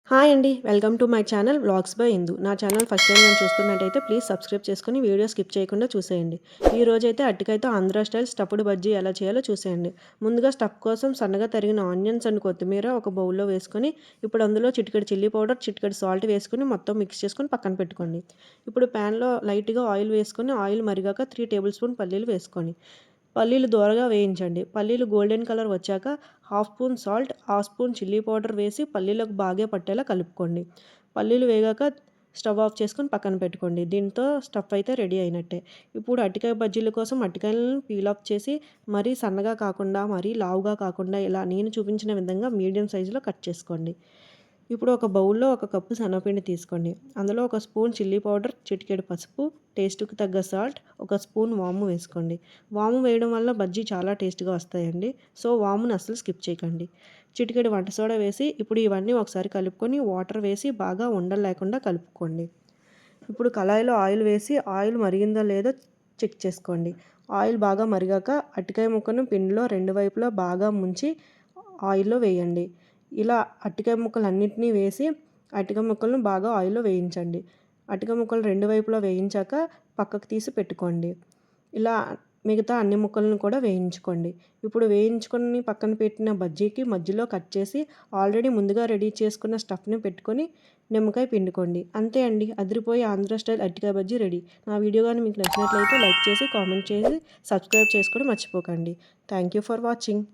Hi అండి. Welcome to my channel vlogs by Indu. నా channel first time నేను చూస్తున్నట్టయితే ప్లీజ్ సబ్స్క్రైబ్ చేసుకొని వీడియో స్కిప్ చేయకుండా చూసేయండి. ఈరోజైతే అరటికాయతో ఆంధ్ర స్టైల్ స్టఫ్డ్ బజ్జీ ఎలా చేయాలో చూసేయండి. ముందుగా స్టఫ్ కోసం సన్నగా తరిగిన ఆనియన్స్ అండ్ కొత్తిమీర ఒక బౌల్లో వేసుకొని ఇప్పుడు అందులో చిటికెడు చిల్లీ పౌడర్, చిటికెడు సాల్ట్ వేసుకొని మొత్తం మిక్స్ చేసుకొని పక్కన పెట్టుకోండి. ఇప్పుడు ప్యాన్లో లైట్గా ఆయిల్ వేసుకొని ఆయిల్ మరిగాక 3 టేబుల్ స్పూన్ పల్లీలు వేసుకోండి. పల్లీలు దోరగా వేయించండి. పల్లీలు గోల్డెన్ కలర్ వచ్చాక half spoon salt, half spoon chilli powder వేసి పల్లీలకు బాగా పట్టేలా కలుపుకోండి. పల్లీలు వేగాక స్టవ్ ఆఫ్ చేసుకొని పక్కన పెట్టుకోండి. దీంతో స్టఫ్ అయితే రెడీ అయినట్టే. ఇప్పుడు అరటికాయ బజ్జీల కోసం అరటికాయలను పీల్ ఆఫ్ చేసి మరీ సన్నగా కాకుండా మరీ లావుగా కాకుండా ఇలా నేను చూపించిన విధంగా మీడియం సైజులో కట్ చేసుకోండి. ఇప్పుడు ఒక బౌల్లో ఒక కప్పు శనగపిండి తీసుకోండి. అందులో ఒక స్పూన్ చిల్లీ పౌడర్, చిటికెడు పసుపు, టేస్ట్‌కి తగ్గ సాల్ట్, ఒక స్పూన్ వాము వేసుకోండి. వాము వేయడం వల్ల బజ్జీ చాలా టేస్ట్‌గా వస్తాయండి. సో, వాముని అస్సలు స్కిప్ చేయకండి. చిటికెడు వంట సోడా వేసి ఇప్పుడు ఇవన్నీ ఒకసారి కలుపుకొని వాటర్ వేసి బాగా ఉండలు లేకుండా కలుపుకోండి. ఇప్పుడు కళాయిలో ఆయిల్ వేసి ఆయిల్ మరిగిందో లేదో చెక్ చేసుకోండి. ఆయిల్ బాగా మరిగాక అరటికాయ ముక్కను పిండిలో రెండు వైపులా బాగా ముంచి ఆయిల్‌లో వేయండి. ఇలా అరటికాయ ముక్కలన్నిటిని వేసి అరటికాయ ముక్కలను బాగా ఆయిల్‌లో వేయించండి. అరటికాయ ముక్కలు రెండు వైపులా వేయించాక పక్కకు తీసి పెట్టుకోండి. ఇలా మిగతా అన్ని ముక్కలను కూడా వేయించుకోండి. ఇప్పుడు వేయించుకొని పక్కన పెట్టిన బజ్జీకి మధ్యలో కట్ చేసి ఆల్రెడీ ముందుగా రెడీ చేసుకున్న స్టఫ్‌ని పెట్టుకొని నిమ్మకాయ పిండుకోండి. అంతే అండి, అదిరిపోయే ఆంధ్ర స్టైల్ అరటికాయ బజ్జీ రెడీ. నా వీడియో గాని మీకు నచ్చినట్లయితే లైక్ చేసి, కామెంట్ చేసి, సబ్స్క్రైబ్ చేసుకోవడం మర్చిపోకండి. Thank you for watching.